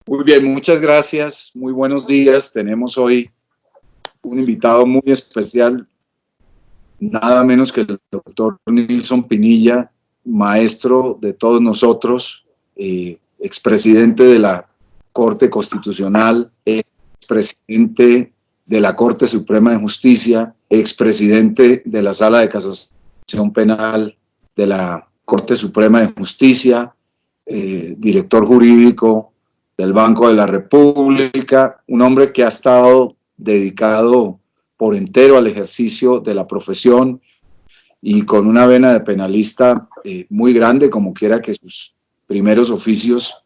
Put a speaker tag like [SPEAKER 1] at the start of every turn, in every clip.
[SPEAKER 1] Muy bien, muchas gracias. Muy buenos días. Tenemos hoy un invitado muy especial, nada menos que el doctor Nilson Pinilla, maestro de todos nosotros, expresidente de la Corte Constitucional, expresidente de la Corte Suprema de Justicia, expresidente de la Sala de Casación Penal de la Corte Suprema de Justicia, director jurídico del Banco de la República, un hombre que ha estado dedicado por entero al ejercicio de la profesión y con una vena de penalista muy grande, como quiera que sus primeros oficios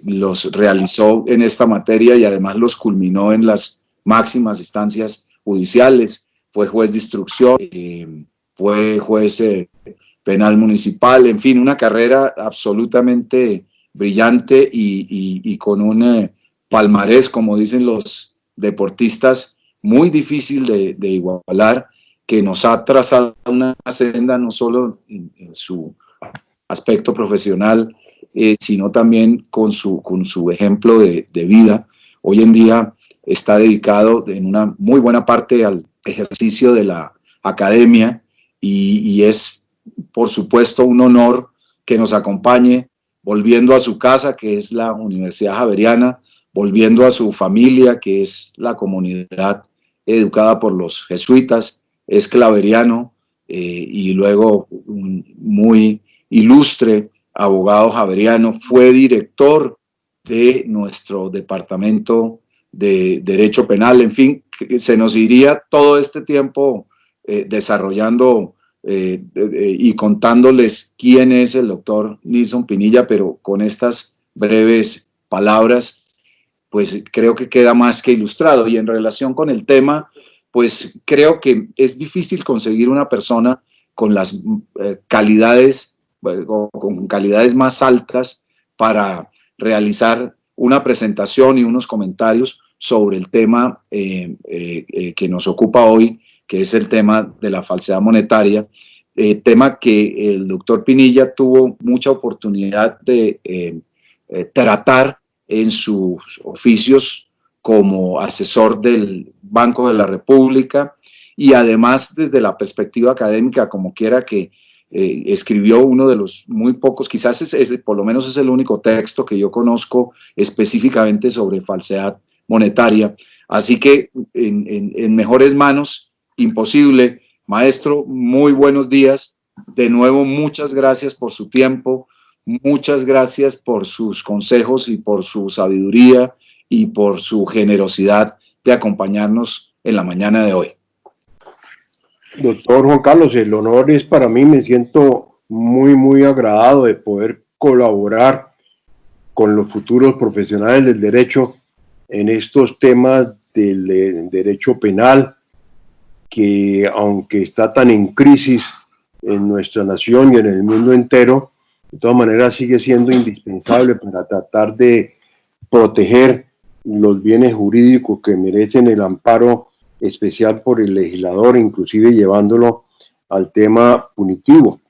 [SPEAKER 1] los realizó en esta materia y además los culminó en las máximas instancias judiciales. Fue juez de instrucción, fue juez penal municipal, en fin, una carrera absolutamente brillante y con un palmarés, como dicen los deportistas, muy difícil de igualar, que nos ha trazado una senda no solo en su aspecto profesional, sino también con su ejemplo de vida. Hoy en día está dedicado en una muy buena parte al ejercicio de la academia y es, por supuesto, un honor que nos acompañe volviendo a su casa, que es la Universidad Javeriana, volviendo a su familia, que es la comunidad educada por los jesuitas, es claveriano y luego un muy ilustre abogado javeriano, fue director de nuestro departamento de Derecho Penal. En fin, se nos iría todo este tiempo desarrollando y contándoles quién es el doctor Nilson Pinilla, pero con estas breves palabras, pues creo que queda más que ilustrado. Y en relación con el tema, pues creo que es difícil conseguir una persona con las calidades, con calidades más altas para realizar una presentación y unos comentarios sobre el tema que nos ocupa hoy, que es el tema de la falsedad monetaria, tema que el doctor Pinilla tuvo mucha oportunidad de tratar en sus oficios como asesor del Banco de la República y además desde la perspectiva académica, como quiera que escribió uno de los muy pocos, quizás por lo menos es el único texto que yo conozco específicamente sobre falsedad monetaria. Así que en mejores manos, imposible. Maestro, muy buenos días. De nuevo, muchas gracias por su tiempo, muchas gracias por sus consejos y por su sabiduría y por su generosidad de acompañarnos en la mañana de hoy.
[SPEAKER 2] Doctor Juan Carlos, el honor es para mí, me siento muy agradado de poder colaborar con los futuros profesionales del derecho en estos temas del derecho penal, que aunque está tan en crisis en nuestra nación y en el mundo entero, de todas maneras sigue siendo indispensable para tratar de proteger los bienes jurídicos que merecen el amparo especial por el legislador, inclusive llevándolo al tema punitivo.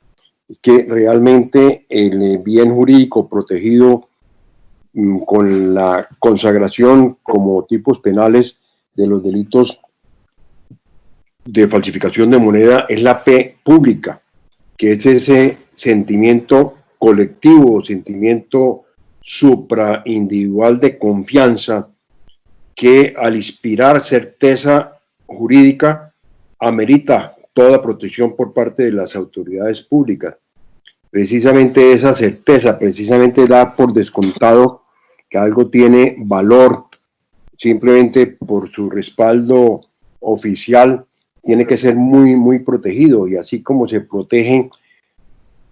[SPEAKER 2] Es que realmente el bien jurídico protegido con la consagración como tipos penales de los delitos de falsificación de moneda es la fe pública, que es ese sentimiento colectivo, sentimiento supraindividual de confianza que al inspirar certeza jurídica amerita toda protección por parte de las autoridades públicas. Precisamente esa certeza, precisamente da por descontado que algo tiene valor simplemente por su respaldo oficial, tiene que ser muy protegido, y así como se protege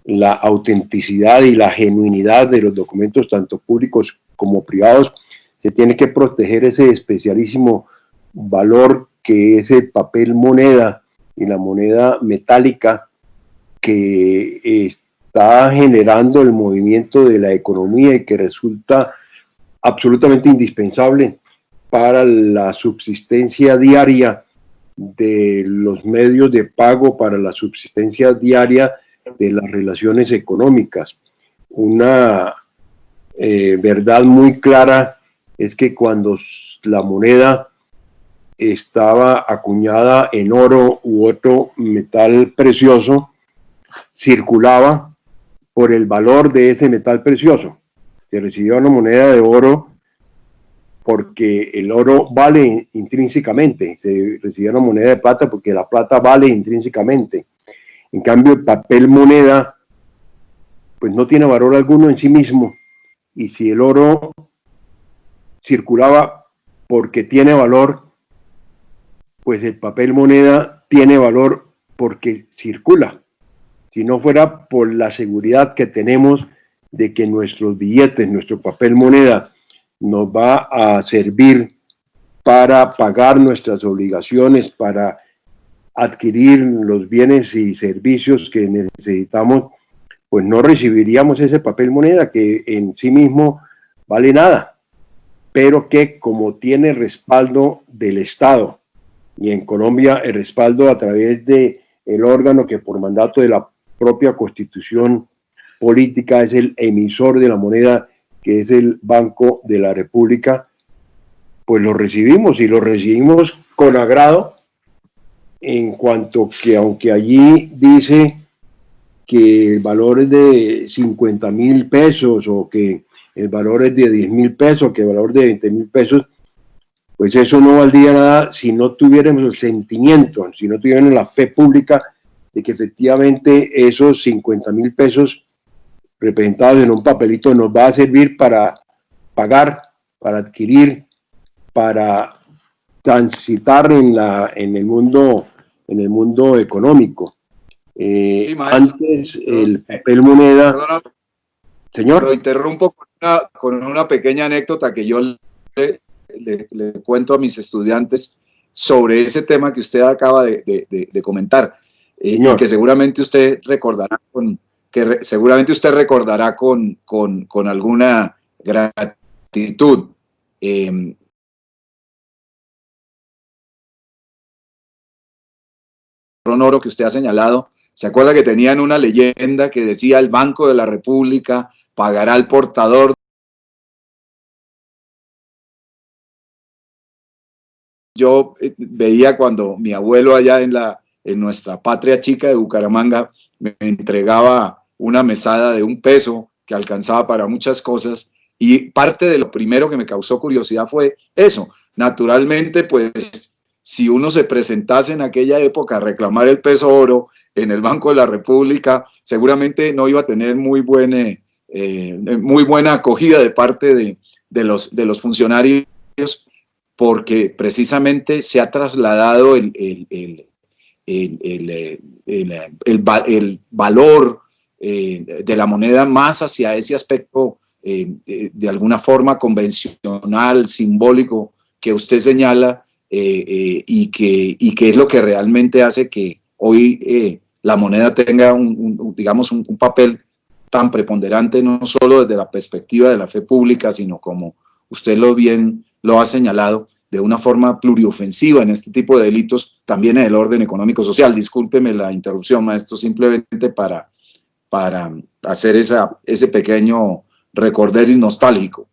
[SPEAKER 2] la autenticidad y la genuinidad de los documentos, tanto públicos como privados, se tiene que proteger ese especialísimo valor que es el papel moneda y la moneda metálica que está generando el movimiento de la economía y que resulta absolutamente indispensable para la subsistencia diaria de los medios de pago, para la subsistencia diaria de las relaciones económicas. Una verdad muy clara es que cuando la moneda estaba acuñada en oro u otro metal precioso, circulaba por el valor de ese metal precioso. Se recibía una moneda de oro porque el oro vale intrínsecamente, se recibía una moneda de plata porque la plata vale intrínsecamente. En cambio, el papel moneda pues no tiene valor alguno en sí mismo, y si el oro circulaba porque tiene valor, pues el papel moneda tiene valor porque circula. Si no fuera por la seguridad que tenemos de que nuestros billetes, nuestro papel moneda, nos va a servir para pagar nuestras obligaciones, para adquirir los bienes y servicios que necesitamos, pues no recibiríamos ese papel moneda que en sí mismo vale nada, pero que como tiene respaldo del Estado, y en Colombia el respaldo a través de el órgano que por mandato de la propia Constitución política es el emisor de la moneda, que es el Banco de la República, pues lo recibimos, y lo recibimos con agrado, en cuanto que aunque allí dice que el valor es de 50.000 pesos, o que el valor es de 10.000 pesos, que el valor de 20.000 pesos, pues eso no valdría nada si no tuviéramos el sentimiento, si no tuviéramos la fe pública de que efectivamente esos 50.000 pesos representados en un papelito nos va a servir para pagar, para adquirir, para transitar en el mundo económico.
[SPEAKER 1] Sí, maestro.
[SPEAKER 2] Antes el papel moneda...
[SPEAKER 1] Perdona,
[SPEAKER 2] Señor.
[SPEAKER 1] lo interrumpo con una pequeña anécdota que yo le cuento a mis estudiantes sobre ese tema que usted acaba de comentar, y que seguramente usted recordará con alguna gratitud. Oro que usted ha señalado, ¿se acuerda que tenían una leyenda que decía el Banco de la República pagará al portador? Yo veía cuando mi abuelo allá en nuestra patria chica de Bucaramanga me entregaba una mesada de $1 que alcanzaba para muchas cosas, y parte de lo primero que me causó curiosidad fue eso. Naturalmente, pues, si uno se presentase en aquella época a reclamar el peso oro en el Banco de la República, seguramente no iba a tener muy buena acogida de parte de los funcionarios, porque precisamente se ha trasladado el valor de la moneda más hacia ese aspecto de alguna forma convencional, simbólico, que usted señala, y que es lo que realmente hace que hoy la moneda tenga digamos un papel tan preponderante, no solo desde la perspectiva de la fe pública, sino como usted lo ha señalado, de una forma pluriofensiva en este tipo de delitos, también en el orden económico-social. Discúlpeme la interrupción, maestro, simplemente para hacer ese pequeño recorderis nostálgico.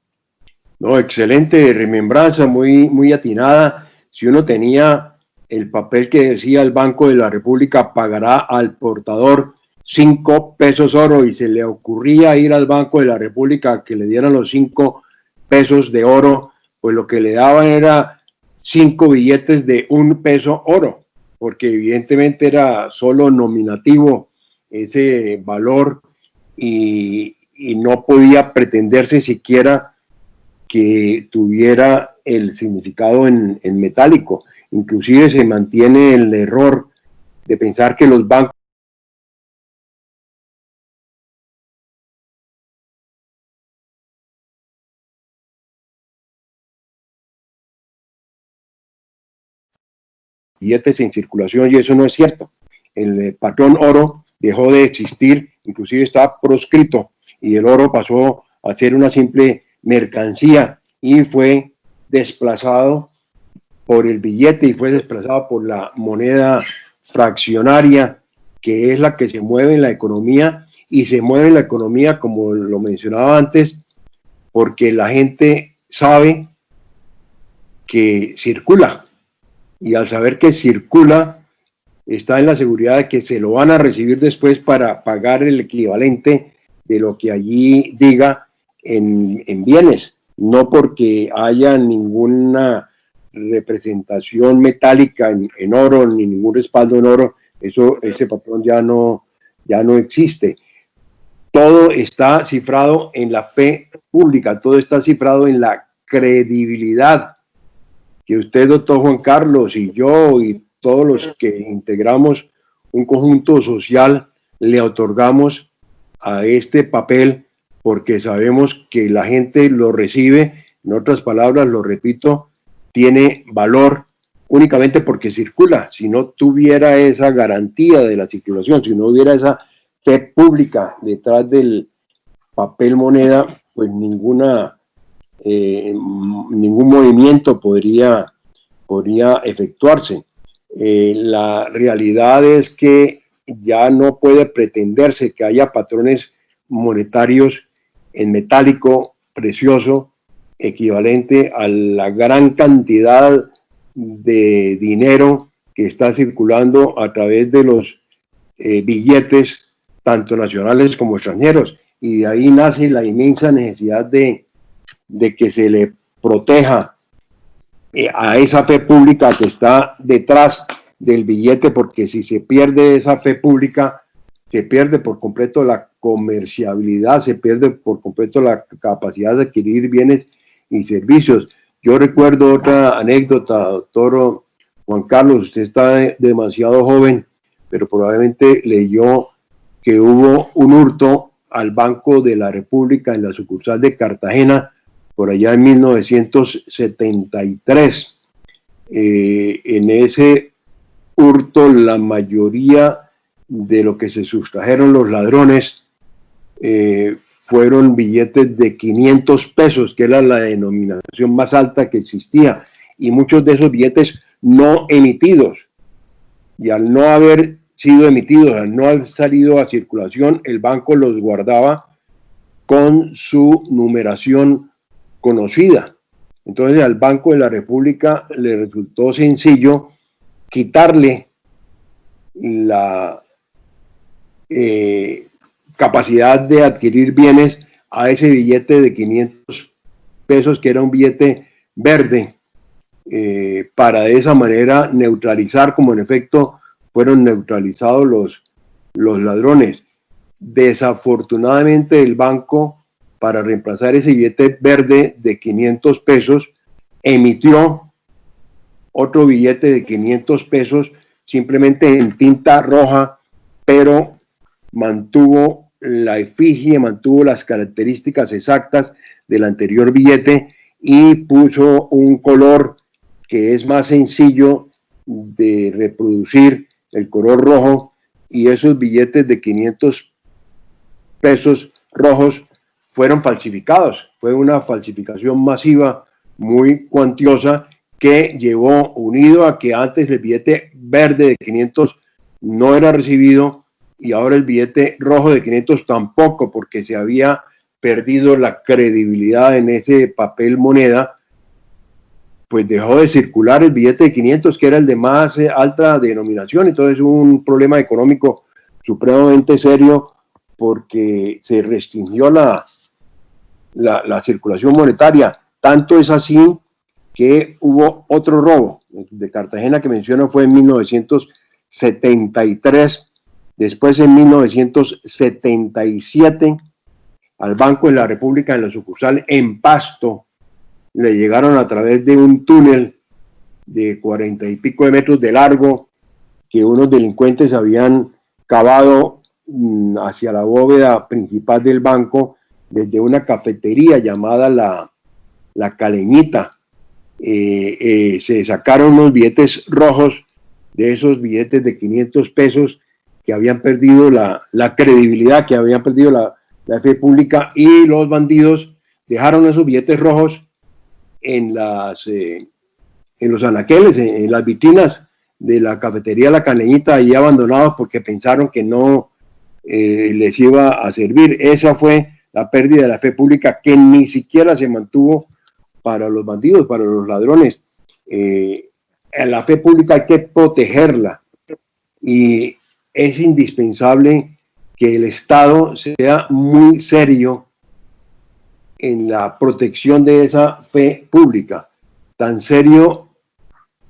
[SPEAKER 2] No, excelente remembranza, muy atinada. Si uno tenía el papel que decía el Banco de la República pagará al portador 5 pesos oro, y se le ocurría ir al Banco de la República que le dieran los 5 pesos de oro, pues lo que le daban era 5 billetes de $1 oro, porque evidentemente era solo nominativo ese valor, y no podía pretenderse siquiera que tuviera el significado en metálico. Inclusive se mantiene el error de pensar que los bancos billetes en circulación, y eso no es cierto. El patrón oro dejó de existir, inclusive está proscrito, y el oro pasó a ser una simple mercancía y fue desplazado por el billete, y fue desplazado por la moneda fraccionaria, que es la que se mueve en la economía, y se mueve en la economía, como lo mencionaba antes, porque la gente sabe que circula, y al saber que circula, está en la seguridad de que se lo van a recibir después para pagar el equivalente de lo que allí diga en bienes, no porque haya ninguna representación metálica en oro, ni ningún respaldo en oro. Ese patrón ya no existe. Todo está cifrado en la fe pública, todo está cifrado en la credibilidad que usted, doctor Juan Carlos, y yo, y todos los que integramos un conjunto social, le otorgamos a este papel, porque sabemos que la gente lo recibe. En otras palabras, lo repito, tiene valor únicamente porque circula. Si no tuviera esa garantía de la circulación, si no hubiera esa fe pública detrás del papel moneda, pues ningún movimiento podría efectuarse. La realidad es que ya no puede pretenderse que haya patrones monetarios en metálico precioso equivalente a la gran cantidad de dinero que está circulando a través de los billetes, tanto nacionales como extranjeros, y de ahí nace la inmensa necesidad de que se le proteja a esa fe pública que está detrás del billete, porque si se pierde esa fe pública, se pierde por completo la comerciabilidad, se pierde por completo la capacidad de adquirir bienes y servicios. Yo recuerdo otra anécdota, doctor Juan Carlos, usted está demasiado joven, pero probablemente leyó que hubo un hurto al Banco de la República en la sucursal de Cartagena, por allá en 1973. En ese hurto, la mayoría de lo que se sustrajeron los ladrones fueron billetes de 500 pesos, que era la denominación más alta que existía, y muchos de esos billetes no emitidos. Y al no haber sido emitidos, al no haber salido a circulación, el banco los guardaba con su numeración conocida. Entonces al Banco de la República le resultó sencillo quitarle la capacidad de adquirir bienes a ese billete de 500 pesos, que era un billete verde, para de esa manera neutralizar, como en efecto fueron neutralizados los ladrones. Desafortunadamente el banco, para reemplazar ese billete verde de 500 pesos, emitió otro billete de 500 pesos simplemente en tinta roja, pero mantuvo la efigie, mantuvo las características exactas del anterior billete y puso un color que es más sencillo de reproducir, el color rojo, y esos billetes de 500 pesos rojos fueron falsificados. Fue una falsificación masiva, muy cuantiosa, que llevó, unido a que antes el billete verde de 500 no era recibido, y ahora el billete rojo de 500 tampoco, porque se había perdido la credibilidad en ese papel moneda, pues dejó de circular el billete de 500, que era el de más alta denominación. Entonces hubo un problema económico supremamente serio, porque se restringió la circulación monetaria. Tanto es así que hubo otro robo de Cartagena que menciono, fue en 1973, después en 1977 al Banco de la República en la sucursal en Pasto le llegaron a través de un túnel de 40 y pico de metros de largo que unos delincuentes habían cavado hacia la bóveda principal del banco desde una cafetería llamada la Caleñita. Se sacaron unos billetes rojos, de esos billetes de 500 pesos que habían perdido la credibilidad, que habían perdido la fe pública, y los bandidos dejaron esos billetes rojos en los anaqueles, en las vitrinas de la cafetería La Caleñita, ahí abandonados porque pensaron que no les iba a servir. Esa fue la pérdida de la fe pública, que ni siquiera se mantuvo para los bandidos, para los ladrones. La fe pública hay que protegerla y es indispensable que el Estado sea muy serio en la protección de esa fe pública, tan serio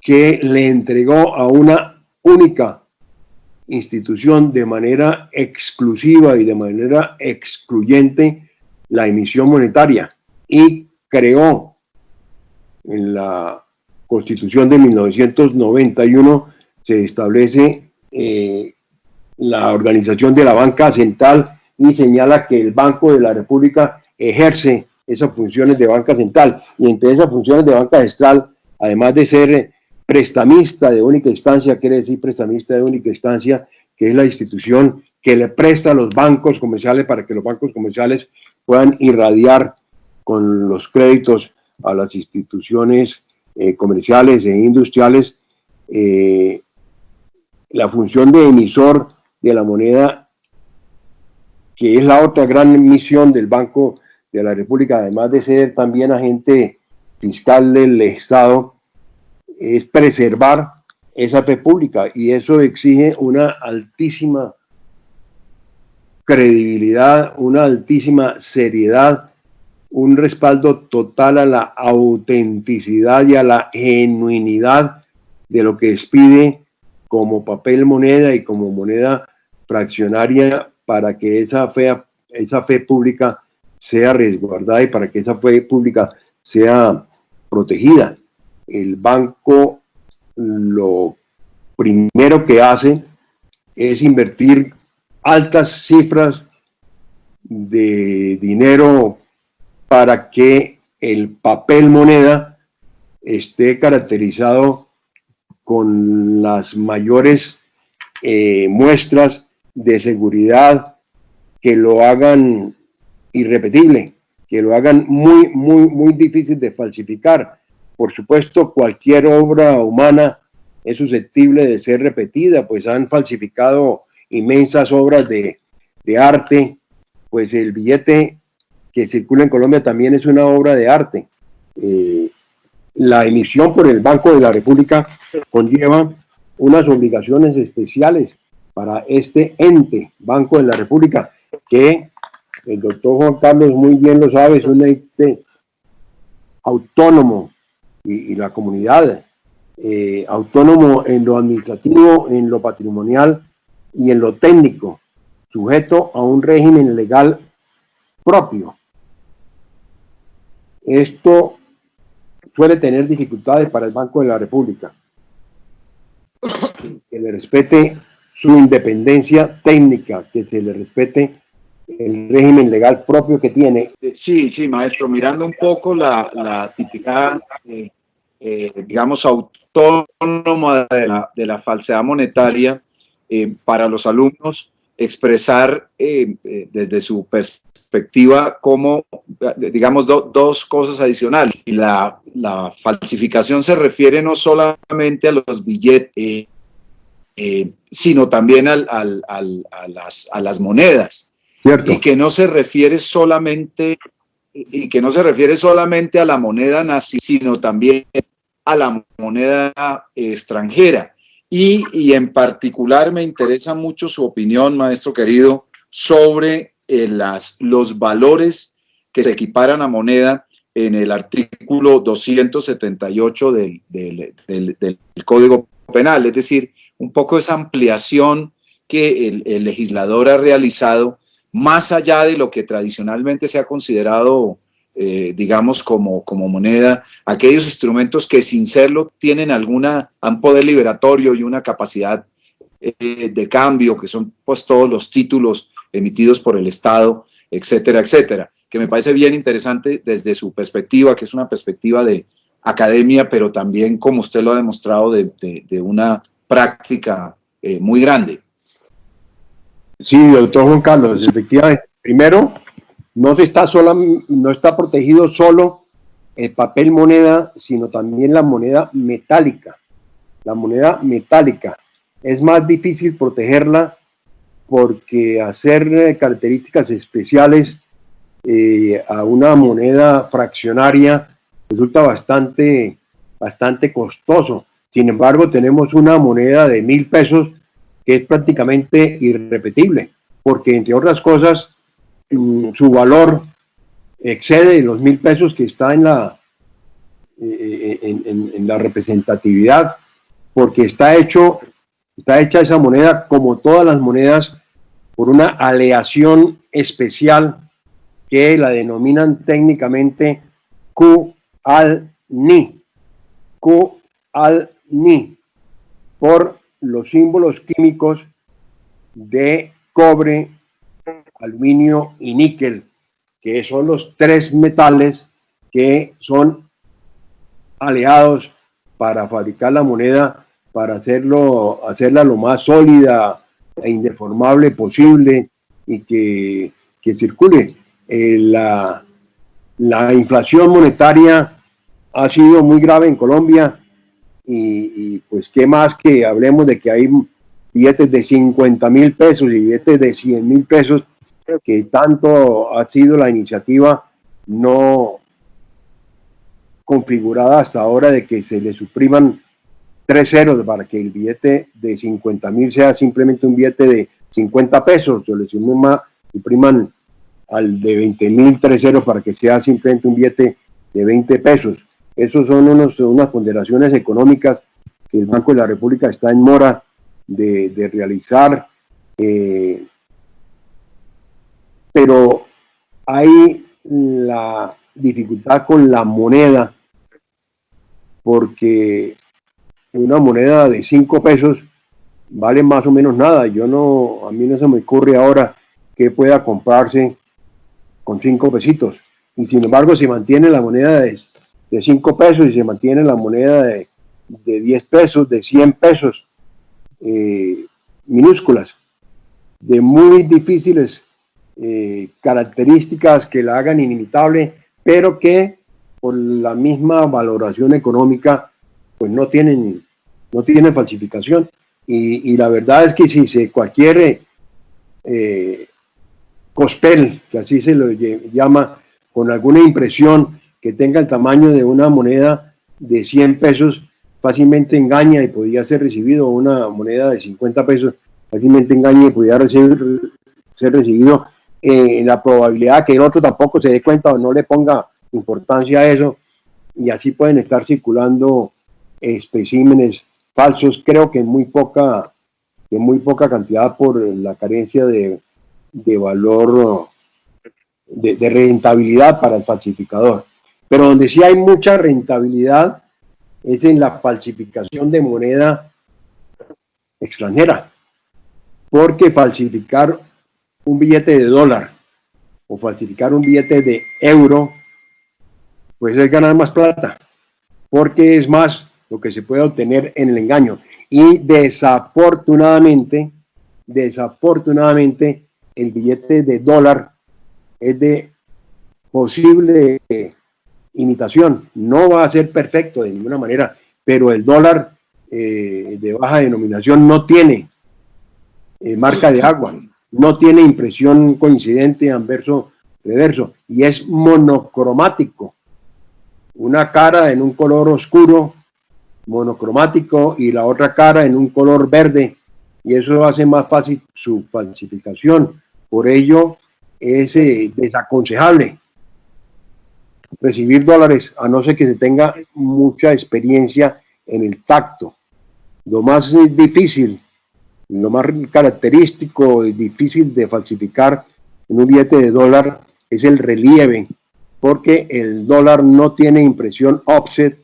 [SPEAKER 2] que le entregó a una única institución de manera exclusiva y de manera excluyente la emisión monetaria, y creó en la Constitución de 1991, se establece la organización de la banca central y señala que el Banco de la República ejerce esas funciones de banca central, y entre esas funciones de banca central, además de ser prestamista de única instancia, quiere decir prestamista de única instancia, que es la institución que le presta a los bancos comerciales para que los bancos comerciales puedan irradiar con los créditos a las instituciones comerciales e industriales. La función de emisor de la moneda, que es la otra gran misión del Banco de la República, además de ser también agente fiscal del Estado, es preservar esa fe pública, y eso exige una altísima credibilidad, una altísima seriedad, un respaldo total a la autenticidad y a la genuinidad de lo que expide como papel moneda y como moneda fraccionaria, para que esa fe pública sea resguardada y para que esa fe pública sea protegida. El banco lo primero que hace es invertir altas cifras de dinero para que el papel moneda esté caracterizado con las mayores muestras de seguridad, que lo hagan irrepetible, que lo hagan muy difícil de falsificar. Por supuesto, cualquier obra humana es susceptible de ser repetida, pues han falsificado inmensas obras de arte, pues el billete que circula en Colombia también es una obra de arte. La emisión por el Banco de la República conlleva unas obligaciones especiales para este ente, Banco de la República, que el doctor Juan Carlos muy bien lo sabe, es un ente autónomo, y la comunidad autónomo en lo administrativo, en lo patrimonial y en lo técnico, sujeto a un régimen legal propio. Esto suele tener dificultades para el Banco de la República, que le respete su independencia técnica, que se le respete el régimen legal propio que tiene.
[SPEAKER 1] Sí, maestro, mirando un poco la típica, digamos, autónoma de la falsedad monetaria, para los alumnos, expresar desde su perspectiva como, digamos, dos cosas adicionales. Y la falsificación se refiere no solamente a los billetes, sino también a las monedas.
[SPEAKER 2] ¿Cierto?
[SPEAKER 1] Y que no se refiere solamente a la moneda nacional, sino también a la moneda extranjera. Y en particular me interesa mucho su opinión, maestro querido, sobre los valores que se equiparan a moneda en el artículo 278 del Código Penal, es decir, un poco esa ampliación que el legislador ha realizado más allá de lo que tradicionalmente se ha considerado, digamos, como moneda, aquellos instrumentos que sin serlo tienen un poder liberatorio y una capacidad de cambio, que son pues todos los títulos emitidos por el Estado, etcétera, etcétera, que me parece bien interesante desde su perspectiva, que es una perspectiva de academia, pero también, como usted lo ha demostrado, de una práctica muy grande.
[SPEAKER 2] Sí, doctor Juan Carlos, efectivamente. Primero, no está protegido solo el papel moneda, sino también la moneda metálica. La moneda metálica es más difícil protegerla porque hacer características especiales a una moneda fraccionaria resulta bastante costoso. Sin embargo, tenemos una moneda de 1.000 pesos que es prácticamente irrepetible, porque entre otras cosas, su valor excede los 1.000 pesos que está en la representatividad, porque está hecha esa moneda, como todas las monedas, por una aleación especial que la denominan técnicamente Q-al-Ni. Q-al-Ni, por los símbolos químicos de cobre, aluminio y níquel, que son los tres metales que son aliados para fabricar la moneda, para hacerla lo más sólida e indeformable posible y que circule. La inflación monetaria ha sido muy grave en Colombia y pues qué más que hablemos de que hay billetes de 50.000 pesos y billetes de 100.000 pesos, que tanto ha sido la iniciativa no configurada hasta ahora de que se le supriman 3 ceros para que el billete de 50.000 sea simplemente un billete de 50 pesos, o le supriman al de 20.000 3 ceros para que sea simplemente un billete de 20 pesos. Esos son unas ponderaciones económicas que el Banco de la República está en mora de realizar, pero hay la dificultad con la moneda, porque una moneda de 5 pesos vale más o menos nada. A mí no se me ocurre ahora que pueda comprarse con 5 pesitos, y sin embargo se mantiene la moneda de 5 pesos y se mantiene la moneda de 10 pesos, de 100 pesos, minúsculas, de muy difíciles características que la hagan inimitable, pero que por la misma valoración económica pues no tienen falsificación. Y la verdad es que si cualquier cospel, que así se lo llama, con alguna impresión que tenga el tamaño de una moneda de 100 pesos, fácilmente engaña y podría ser recibido. Una moneda de 50 pesos fácilmente engaña y podría ser recibido, la probabilidad que el otro tampoco se dé cuenta o no le ponga importancia a eso, y así pueden estar circulando especímenes falsos, creo que en muy poca cantidad, por la carencia de valor, de rentabilidad para el falsificador. Pero donde sí hay mucha rentabilidad es en la falsificación de moneda extranjera, porque falsificar un billete de dólar o falsificar un billete de euro pues es ganar más plata, porque es más lo que se puede obtener en el engaño. Y desafortunadamente el billete de dólar es de posible imitación, no va a ser perfecto de ninguna manera, pero el dólar de baja denominación no tiene marca de agua, no tiene impresión coincidente, anverso, reverso, y es monocromático. Una cara en un color oscuro, monocromático, y la otra cara en un color verde, y eso hace más fácil su falsificación. Por ello es desaconsejable recibir dólares a no ser que se tenga mucha experiencia en el tacto. Lo más difícil, lo más característico y difícil de falsificar en un billete de dólar es el relieve, porque el dólar no tiene impresión offset,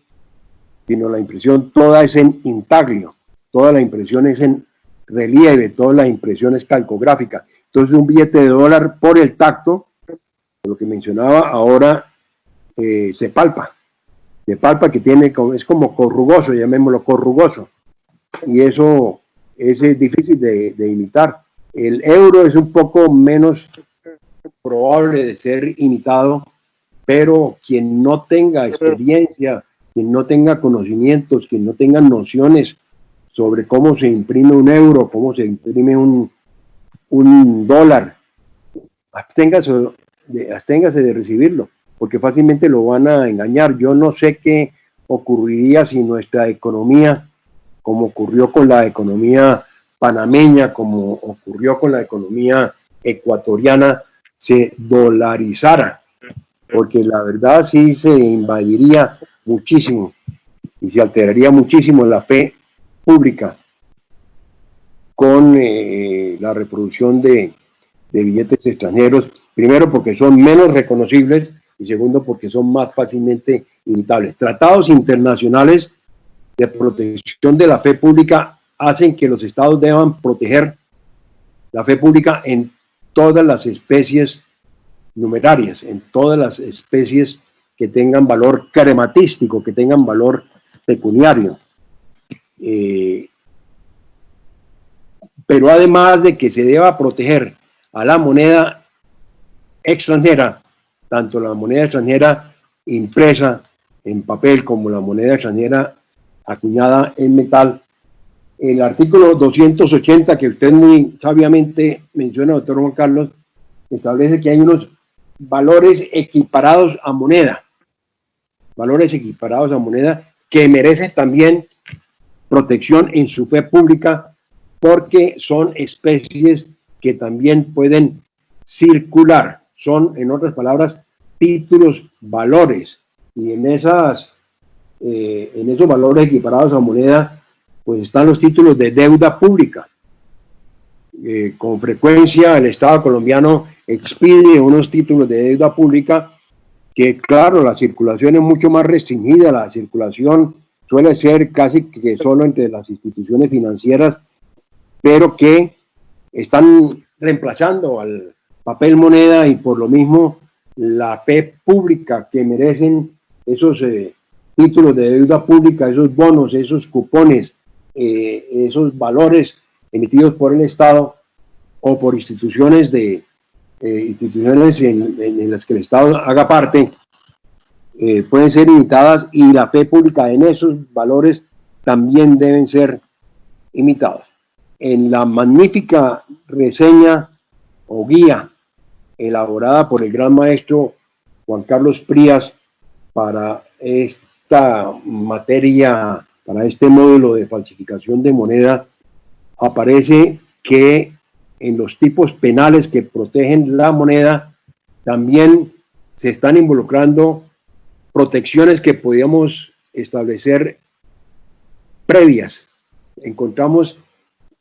[SPEAKER 2] sino la impresión toda es en intaglio, toda la impresión es en relieve, toda la impresión es calcográfica. Entonces un billete de dólar, por el tacto, por lo que mencionaba ahora, se palpa que es como corrugoso, llamémoslo corrugoso, y eso es difícil de imitar. El euro es un poco menos probable de ser imitado, pero quien no tenga experiencia, quien no tenga conocimientos, quien no tenga nociones sobre cómo se imprime un euro, cómo se imprime un dólar, absténgase absténgase de recibirlo, porque fácilmente lo van a engañar. Yo no sé qué ocurriría si nuestra economía, como ocurrió con la economía panameña, como ocurrió con la economía ecuatoriana, se dolarizara, porque la verdad sí se invadiría muchísimo y se alteraría muchísimo la fe pública con la reproducción de billetes extranjeros, primero porque son menos reconocibles y segundo porque son más fácilmente imitables. Tratados internacionales de protección de la fe pública hacen que los estados deban proteger la fe pública en todas las especies numerarias, en todas las especies que tengan valor crematístico, que tengan valor pecuniario. Pero además de que se deba proteger a la moneda extranjera, tanto la moneda extranjera impresa en papel como la moneda extranjera acuñada en metal, el artículo 280 que usted muy sabiamente menciona, doctor Juan Carlos, establece que hay unos valores equiparados a moneda, que merecen también protección en su fe pública, porque son especies que también pueden circular, son, en otras palabras, títulos valores, y en esos valores equiparados a moneda, pues están los títulos de deuda pública. Con frecuencia el Estado colombiano expide unos títulos de deuda pública que, claro, la circulación es mucho más restringida, la circulación suele ser casi que solo entre las instituciones financieras, pero que están reemplazando al papel moneda, y por lo mismo la fe pública que merecen esos títulos de deuda pública, esos bonos, esos cupones, esos valores emitidos por el Estado o por instituciones en las que el Estado haga parte, pueden ser imitadas, y la fe pública en esos valores también deben ser imitados. En la magnífica reseña o guía elaborada por el gran maestro Juan Carlos Prías para esta materia, para este módulo de falsificación de moneda, aparece que en los tipos penales que protegen la moneda también se están involucrando protecciones que podíamos establecer previas. Encontramos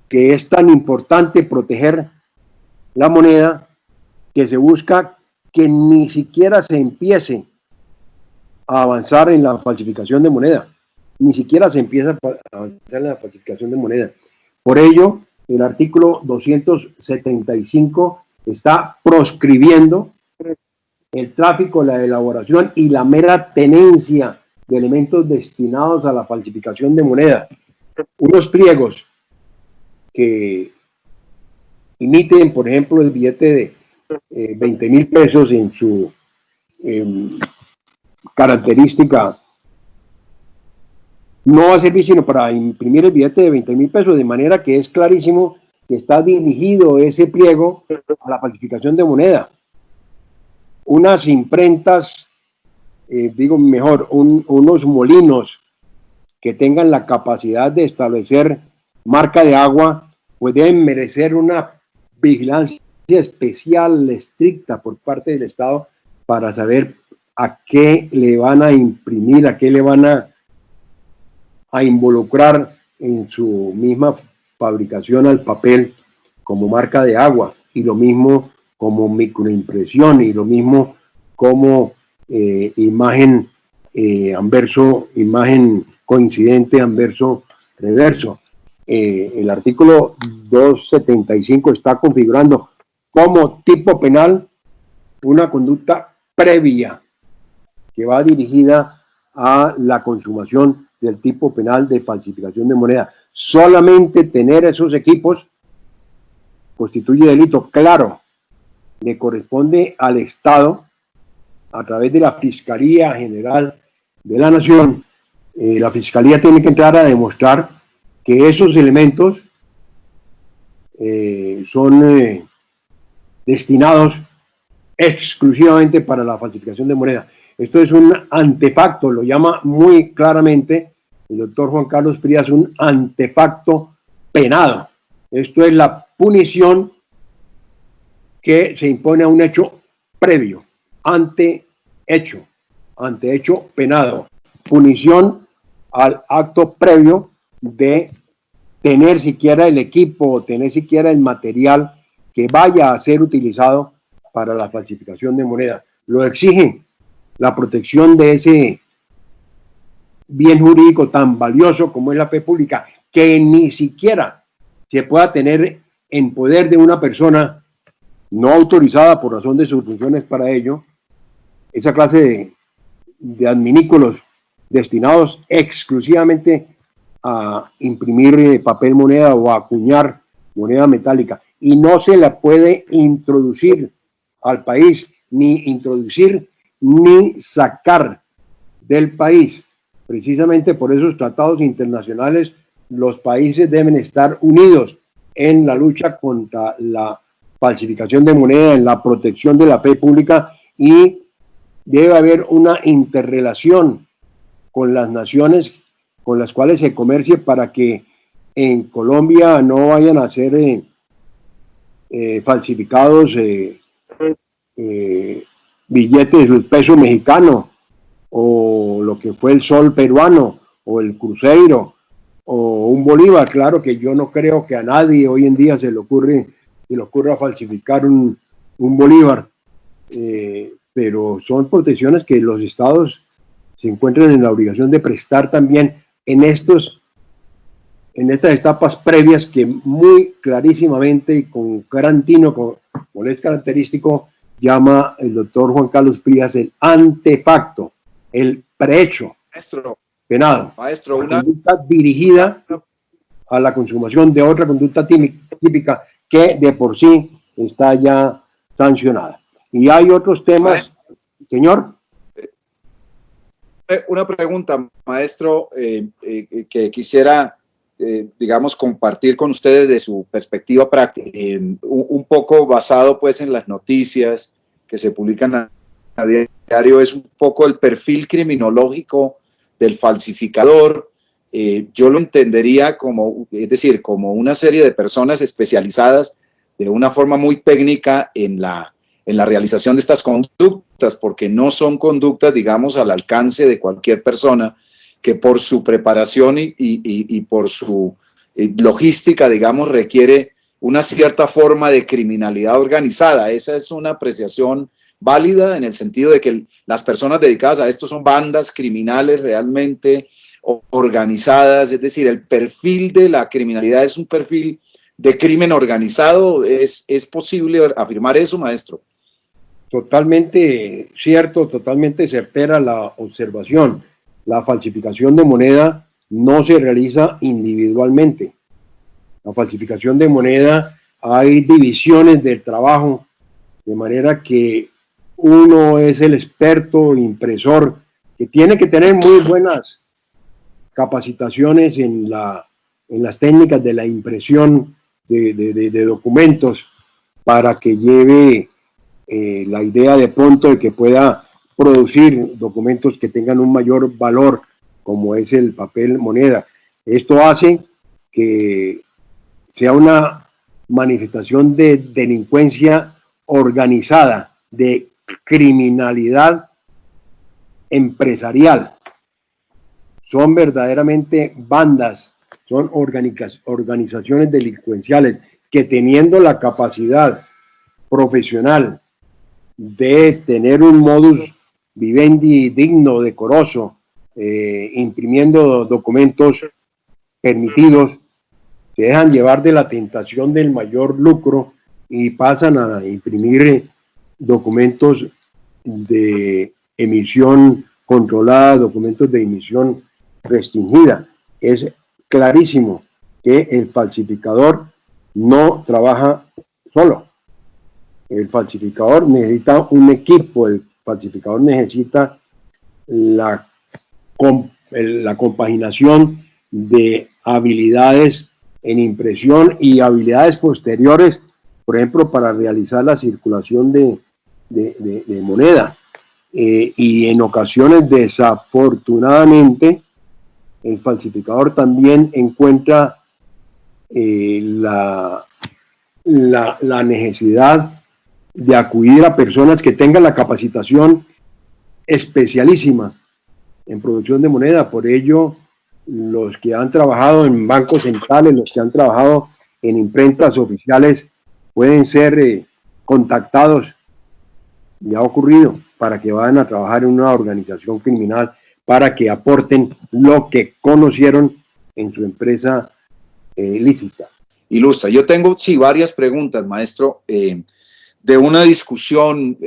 [SPEAKER 2] que es tan importante proteger la moneda que se busca que ni siquiera se empiece a avanzar en la falsificación de moneda. Ni siquiera se empieza a avanzar en la falsificación de moneda. Por ello, el artículo 275 está proscribiendo el tráfico, la elaboración y la mera tenencia de elementos destinados a la falsificación de moneda. Unos pliegos que imiten, por ejemplo, el billete de 20.000 pesos en su característica, no va a servir sino para imprimir el billete de 20.000 pesos, de manera que es clarísimo que está dirigido ese pliego a la falsificación de moneda. Unas imprentas, unos molinos que tengan la capacidad de establecer marca de agua, pues deben merecer una vigilancia especial, estricta por parte del Estado, para saber a qué le van a imprimir, a qué le van a involucrar en su misma fabricación al papel como marca de agua, y lo mismo como microimpresión, y lo mismo como imagen anverso, imagen coincidente, anverso, reverso. El artículo 275 está configurando como tipo penal una conducta previa que va dirigida a la consumación del tipo penal de falsificación de moneda. Solamente tener esos equipos constituye delito. Claro, le corresponde al Estado, a través de la Fiscalía General de la Nación. La Fiscalía tiene que entrar a demostrar que esos elementos son destinados exclusivamente para la falsificación de moneda. Esto es un antefacto, lo llama muy claramente el doctor Juan Carlos Prías, un antefacto penado. Esto es la punición que se impone a un hecho previo, antehecho penado, punición al acto previo de tener siquiera el equipo o tener siquiera el material que vaya a ser utilizado para la falsificación de moneda. Lo exige la protección de ese bien jurídico tan valioso como es la fe pública, que ni siquiera se pueda tener en poder de una persona no autorizada por razón de sus funciones para ello, esa clase de adminículos destinados exclusivamente a imprimir papel moneda o a acuñar moneda metálica, y no se la puede introducir al país, ni introducir ni sacar del país. Precisamente por esos tratados internacionales los países deben estar unidos en la lucha contra la falsificación de moneda, en la protección de la fe pública, y debe haber una interrelación con las naciones con las cuales se comercie para que en Colombia no vayan a ser falsificados billetes del peso mexicano, o lo que fue el sol peruano, o el cruceiro, o un bolívar. Claro que yo no creo que a nadie hoy en día se le ocurra falsificar un bolívar, pero son protecciones que los estados se encuentran en la obligación de prestar también en estas etapas previas que muy clarísimamente y con gran tino, como es característico, llama el doctor Juan Carlos Prías el antefacto, el prehecho penado.
[SPEAKER 1] Maestro,
[SPEAKER 2] una conducta dirigida a la consumación de otra conducta típica que de por sí está ya sancionada. Y hay otros temas, señor.
[SPEAKER 1] Una pregunta, maestro, que quisiera, digamos, compartir con ustedes de su perspectiva práctica, un poco basado pues en las noticias que se publican a diario, es un poco el perfil criminológico del falsificador. Yo lo entendería como, es decir, como una serie de personas especializadas de una forma muy técnica en la realización de estas conductas, porque no son conductas, digamos, al alcance de cualquier persona, que por su preparación y por su logística, digamos, requiere una cierta forma de criminalidad organizada. Esa es una apreciación válida en el sentido de que las personas dedicadas a esto son bandas criminales realmente organizadas, es decir, el perfil de la criminalidad es un perfil de crimen organizado. ¿Es posible afirmar eso, maestro?
[SPEAKER 2] Totalmente cierto, totalmente certera la observación. La falsificación de moneda no se realiza individualmente. La falsificación de moneda, hay divisiones del trabajo, de manera que uno es el experto impresor, que tiene que tener muy buenas capacitaciones en las técnicas de la impresión de documentos, para que lleve la idea de pronto de que pueda producir documentos que tengan un mayor valor, como es el papel moneda. Esto hace que sea una manifestación de delincuencia organizada, de criminalidad empresarial. Son verdaderamente bandas, son organizaciones delincuenciales que, teniendo la capacidad profesional de tener un modus vivendi digno, decoroso, imprimiendo documentos permitidos, se dejan llevar de la tentación del mayor lucro y pasan a imprimir documentos de emisión controlada, documentos de emisión restringida. Es clarísimo que el falsificador no trabaja solo. El falsificador necesita un equipo, el falsificador necesita la compaginación de habilidades en impresión y habilidades posteriores, por ejemplo, para realizar la circulación de de moneda. Y en ocasiones, desafortunadamente, el falsificador también encuentra la necesidad de acudir a personas que tengan la capacitación especialísima en producción de moneda. Por ello, los que han trabajado en bancos centrales, los que han trabajado en imprentas oficiales, pueden ser contactados, ya ha ocurrido, para que vayan a trabajar en una organización criminal, para que aporten lo que conocieron en su empresa lícita.
[SPEAKER 1] Ilustra. Yo tengo, sí, varias preguntas, maestro, de una discusión,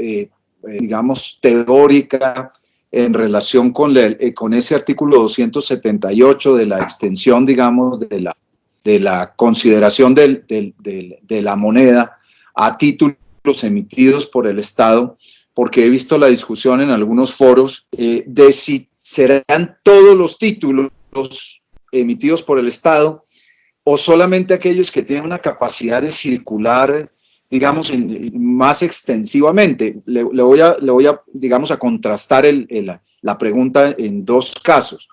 [SPEAKER 1] digamos, teórica en relación con ese artículo 278 de la extensión, digamos, de la consideración de la moneda a títulos emitidos por el Estado, porque he visto la discusión en algunos foros de si serán todos los títulos emitidos por el Estado o solamente aquellos que tienen una capacidad de circular, digamos, más extensivamente. Le voy a, digamos, a contrastar la pregunta en dos casos.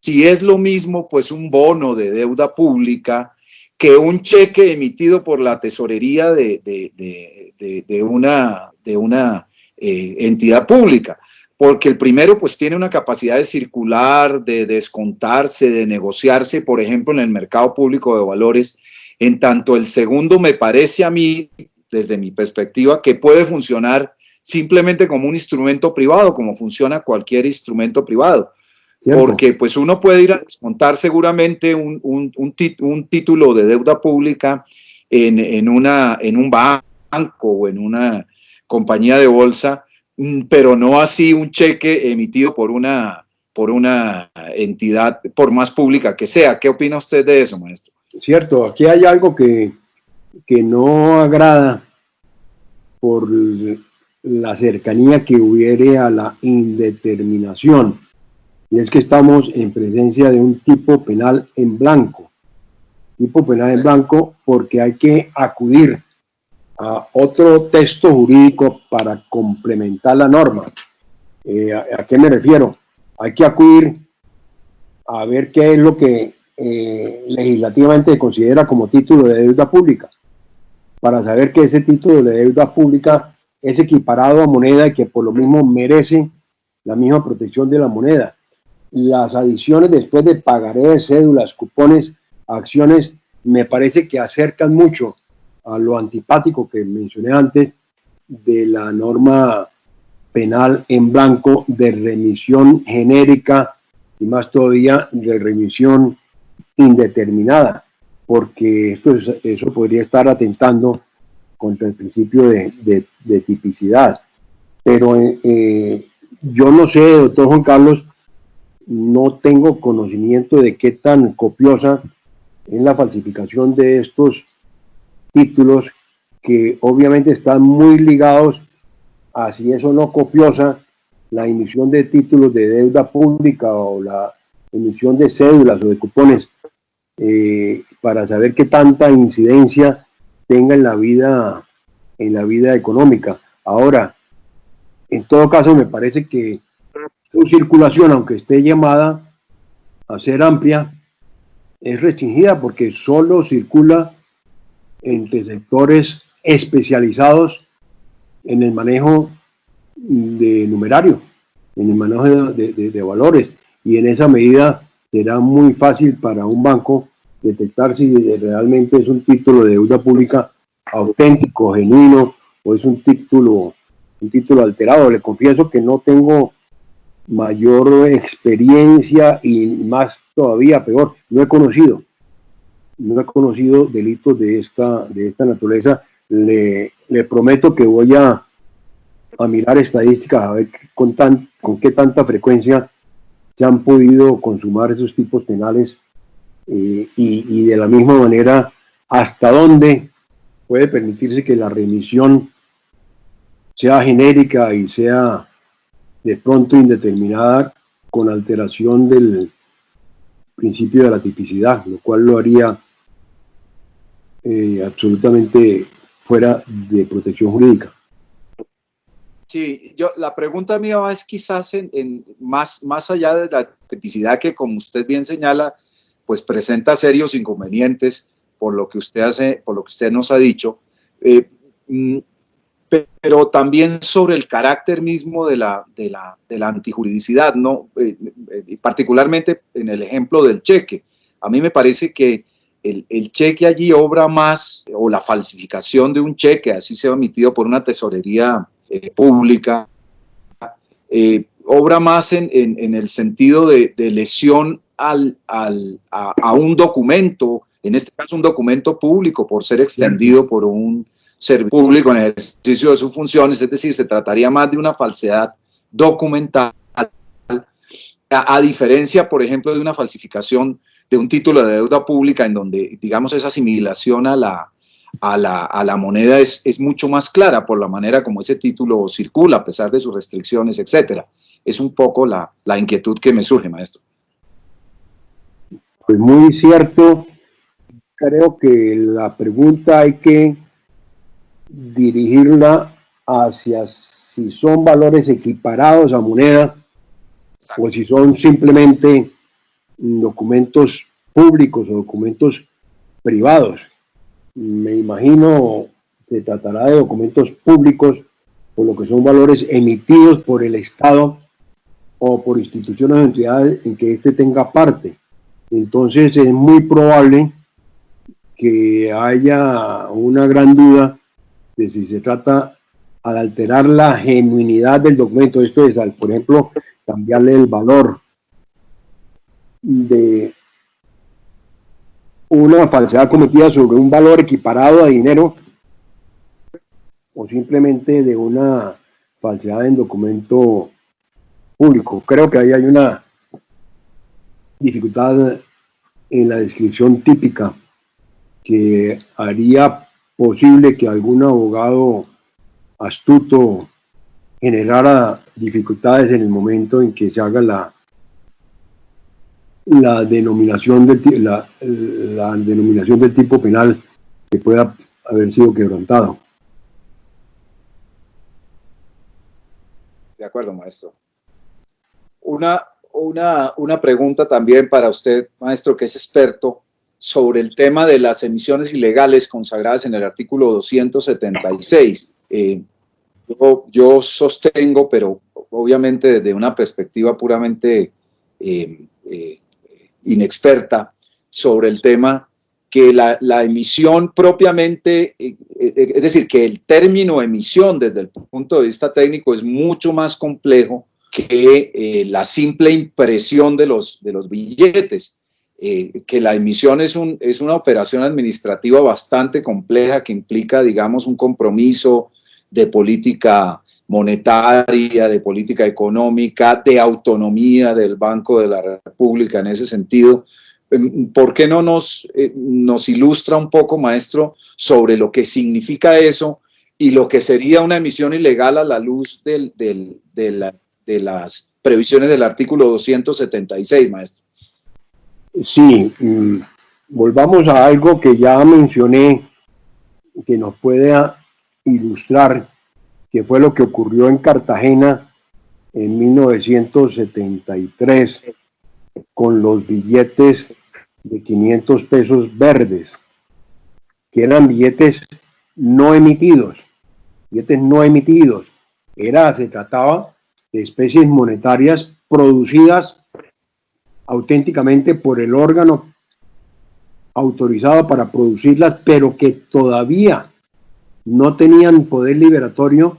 [SPEAKER 1] Si es lo mismo, pues, un bono de deuda pública que un cheque emitido por la tesorería de una entidad pública, porque el primero pues tiene una capacidad de circular, de descontarse, de negociarse, por ejemplo, en el mercado público de valores, en tanto el segundo me parece a mí, desde mi perspectiva, que puede funcionar simplemente como un instrumento privado, como funciona cualquier instrumento privado. ¿Cierto? Porque pues uno puede ir a descontar seguramente un título de deuda pública en un banco o en una compañía de bolsa, pero no así un cheque emitido por una entidad, por más pública que sea. ¿Qué opina usted de eso, maestro?
[SPEAKER 2] Cierto, aquí hay algo que no agrada por la cercanía que hubiere a la indeterminación, y es que estamos en presencia de un tipo penal en blanco. Tipo penal en blanco porque hay que acudir a otro texto jurídico para complementar la norma. ¿A qué me refiero? Hay que acudir a ver qué es lo que legislativamente se considera como título de deuda pública, para saber que ese título de deuda pública es equiparado a moneda y que por lo mismo merece la misma protección de la moneda. Las adiciones después de pagarés, cédulas, cupones, acciones, me parece que acercan mucho a lo antipático que mencioné antes de la norma penal en blanco de remisión genérica y más todavía de remisión indeterminada, porque eso podría estar atentando contra el principio de tipicidad. Pero yo no sé, doctor Juan Carlos, no tengo conocimiento de qué tan copiosa es la falsificación de estos títulos, que obviamente están muy ligados a si es o no copiosa la emisión de títulos de deuda pública o la emisión de cédulas o de cupones, para saber qué tanta incidencia tenga en la vida económica. Ahora, en todo caso, me parece que su circulación, aunque esté llamada a ser amplia, es restringida porque solo circula entre sectores especializados en el manejo de numerario, en el manejo de valores, y en esa medida será muy fácil para un banco detectar si realmente es un título de deuda pública auténtico, genuino, o es un título alterado. Le confieso que no tengo mayor experiencia y más todavía peor, no he conocido delitos de esta naturaleza. Le prometo que voy a mirar estadísticas, a ver con qué tanta frecuencia se han podido consumar esos tipos penales, y de la misma manera hasta dónde puede permitirse que la remisión sea genérica y sea de pronto indeterminada con alteración del principio de la tipicidad, lo cual lo haría absolutamente fuera de protección jurídica.
[SPEAKER 1] Sí, la pregunta mía va es quizás más allá de la tipicidad que, como usted bien señala, pues presenta serios inconvenientes por lo que usted nos ha dicho, eh, mm, pero también sobre el carácter mismo de la antijuridicidad, ¿no? Particularmente en el ejemplo del cheque. A mí me parece que el cheque allí obra más, o la falsificación de un cheque, así sea emitido por una tesorería pública, obra más en el sentido de lesión a un documento, en este caso un documento público, por ser extendido por un servicio público en el ejercicio de sus funciones, es decir, se trataría más de una falsedad documental, a diferencia, por ejemplo, de una falsificación de un título de deuda pública, en donde, digamos, esa asimilación a la moneda es mucho más clara por la manera como ese título circula, a pesar de sus restricciones, etcétera. Es un poco la inquietud que me surge, maestro.
[SPEAKER 2] Pues muy cierto. Creo que la pregunta hay que dirigirla hacia si son valores equiparados a moneda. Exacto. O si son simplemente documentos públicos o documentos privados. Me imagino que tratará de documentos públicos, por lo que son valores emitidos por el Estado o por instituciones o entidades en que éste tenga parte. Entonces es muy probable que haya una gran duda de si se trata al alterar la genuinidad del documento, esto es, al, por ejemplo, cambiarle el valor de una falsedad cometida sobre un valor equiparado a dinero, o simplemente de una falsedad en documento público. Creo que ahí hay una dificultad en la descripción típica que haría posible que algún abogado astuto generara dificultades en el momento en que se haga la denominación del tipo penal que pueda haber sido quebrantado.
[SPEAKER 1] De acuerdo, maestro. Una pregunta también para usted, maestro, que es experto, sobre el tema de las emisiones ilegales consagradas en el artículo 276. Yo sostengo, pero obviamente desde una perspectiva puramente inexperta, sobre el tema que la emisión propiamente, es decir, que el término emisión desde el punto de vista técnico es mucho más complejo que la simple impresión de los billetes. Que la emisión es una operación administrativa bastante compleja que implica, digamos, un compromiso de política monetaria, de política económica, de autonomía del Banco de la República en ese sentido. ¿Por qué no nos ilustra un poco, maestro, sobre lo que significa eso y lo que sería una emisión ilegal a la luz de las previsiones del artículo 276, maestro?
[SPEAKER 2] Sí, volvamos a algo que ya mencioné, que nos puede ilustrar, que fue lo que ocurrió en Cartagena en 1973 con los billetes de 500 pesos verdes, que eran billetes no emitidos, se trataba de especies monetarias producidas auténticamente por el órgano autorizado para producirlas, pero que todavía no tenían poder liberatorio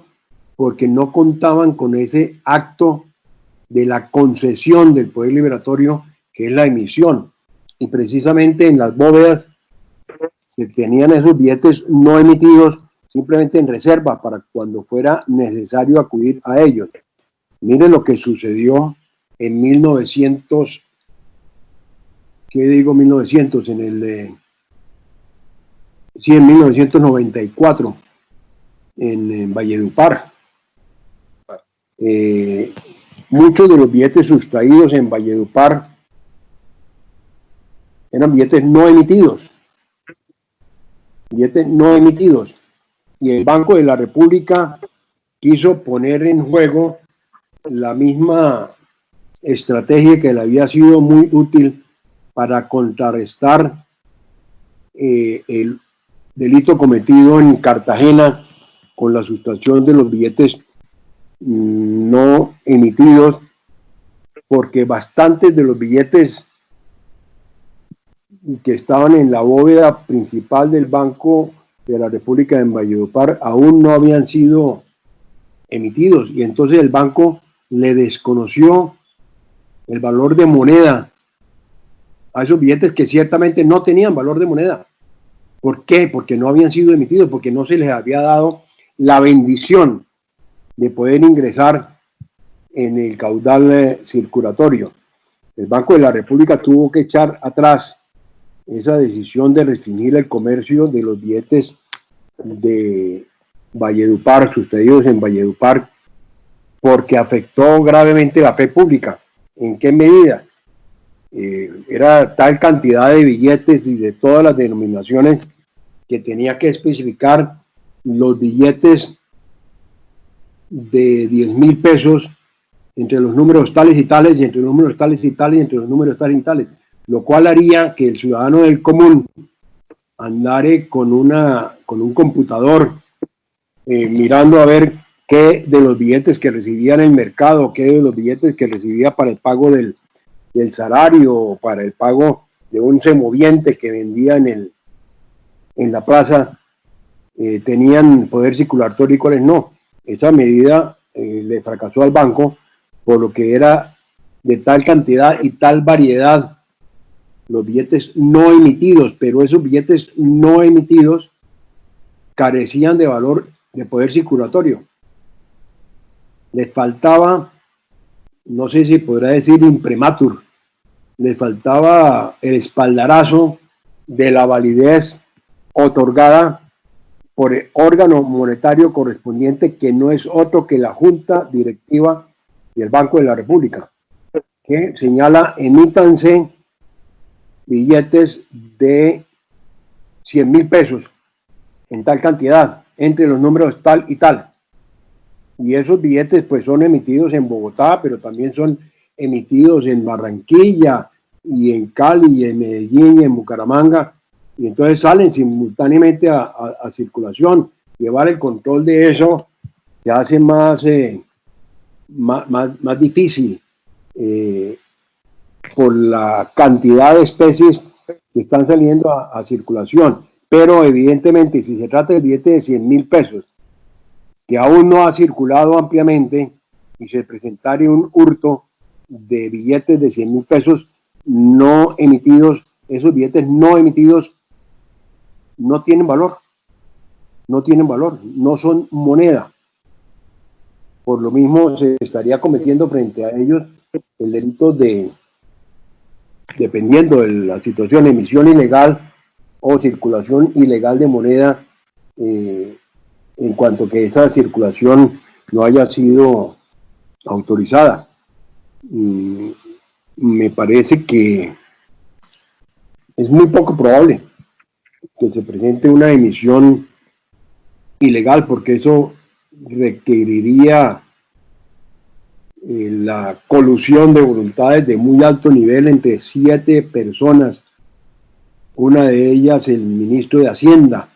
[SPEAKER 2] porque no contaban con ese acto de la concesión del poder liberatorio, que es la emisión. Y precisamente en las bóvedas se tenían esos billetes no emitidos, simplemente en reserva para cuando fuera necesario acudir a ellos. Miren lo que sucedió en 1900, ¿qué digo 1900? En 1994, en Valledupar. Muchos de los billetes sustraídos en Valledupar eran billetes no emitidos. Y el Banco de la República quiso poner en juego la misma estrategia que le había sido muy útil para contrarrestar el delito cometido en Cartagena con la sustracción de los billetes no emitidos, porque bastantes de los billetes que estaban en la bóveda principal del Banco de la República en Valledupar aún no habían sido emitidos, y entonces el banco le desconoció el valor de moneda a esos billetes que ciertamente no tenían valor de moneda. ¿Por qué? Porque no habían sido emitidos, porque no se les había dado la bendición de poder ingresar en el caudal circulatorio. El Banco de la República tuvo que echar atrás esa decisión de restringir el comercio de los billetes de Valledupar, sustraídos en Valledupar, porque afectó gravemente la fe pública. ¿En qué medida? Era tal cantidad de billetes y de todas las denominaciones que tenía que especificar los billetes de 10,000 pesos entre los números tales y tales, y entre los números tales y tales, y entre los números tales y tales, lo cual haría que el ciudadano del común andare con un computador mirando a ver qué de los billetes que recibía en el mercado, qué de los billetes que recibía para el pago del salario, o para el pago de un semoviente que vendía en la plaza, tenían poder circulatorio y cuáles no. Esa medida le fracasó al banco, por lo que era de tal cantidad y tal variedad los billetes no emitidos, pero esos billetes no emitidos carecían de valor de poder circulatorio. Les faltaba, no sé si podrá decir imprimatur, les faltaba el espaldarazo de la validez otorgada por el órgano monetario correspondiente, que no es otro que la Junta Directiva del Banco de la República, que señala: emítanse billetes de 100,000 pesos en tal cantidad, entre los números tal y tal. Y esos billetes pues son emitidos en Bogotá, pero también son emitidos en Barranquilla, y en Cali, y en Medellín, y en Bucaramanga, y entonces salen simultáneamente a circulación. Llevar el control de eso se hace más difícil por la cantidad de especies que están saliendo a circulación. Pero evidentemente, si se trata del billete de 100,000 pesos, que aún no ha circulado ampliamente, y se presentara un hurto de billetes de 100,000 pesos no emitidos, esos billetes no emitidos no tienen valor, no son moneda. Por lo mismo se estaría cometiendo frente a ellos el delito de, dependiendo de la situación, emisión ilegal o circulación ilegal de moneda, en cuanto que esa circulación no haya sido autorizada. Me parece que es muy poco probable que se presente una emisión ilegal, porque eso requeriría la colusión de voluntades de muy alto nivel entre 7 personas, una de ellas el ministro de Hacienda,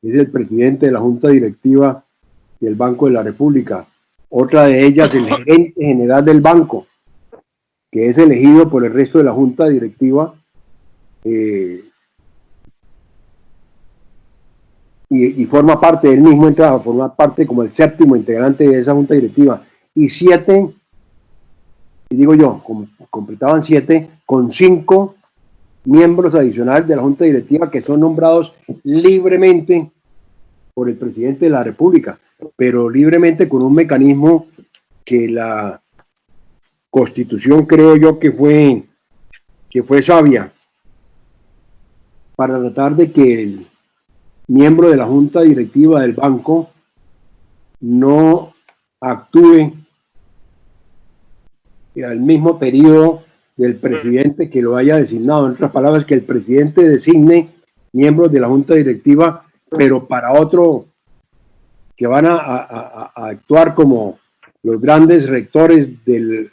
[SPEAKER 2] es el presidente de la Junta Directiva del Banco de la República, otra de ellas el gerente general del banco, que es elegido por el resto de la Junta Directiva, y forma parte, él mismo entra a formar parte como el 7º integrante de esa Junta Directiva, y 7, y digo yo, completaban 7 con 5 miembros adicionales de la Junta Directiva, que son nombrados libremente por el presidente de la República, pero libremente con un mecanismo que la Constitución, creo yo, que fue sabia, para tratar de que el miembro de la Junta Directiva del banco no actúe al mismo periodo del presidente que lo haya designado. En otras palabras, que el presidente designe miembros de la Junta Directiva, pero para otro que van a actuar como los grandes rectores de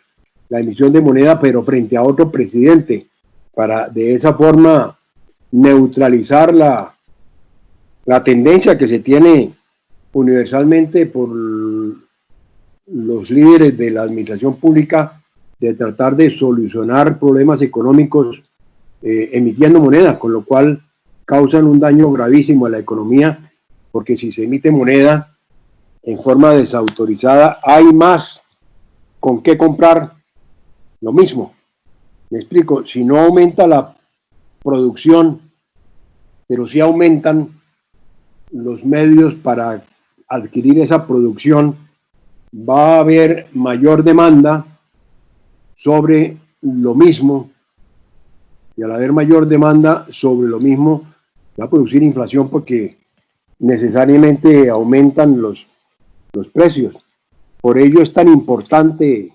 [SPEAKER 2] la emisión de moneda, pero frente a otro presidente, para de esa forma neutralizar la tendencia que se tiene universalmente por los líderes de la administración pública de tratar de solucionar problemas económicos emitiendo moneda, con lo cual causan un daño gravísimo a la economía, porque si se emite moneda en forma desautorizada, hay más con qué comprar lo mismo. Me explico, si no aumenta la producción, pero sí aumentan los medios para adquirir esa producción, va a haber mayor demanda sobre lo mismo, y al haber mayor demanda sobre lo mismo, va a producir inflación porque necesariamente aumentan los precios. Por ello es tan importante,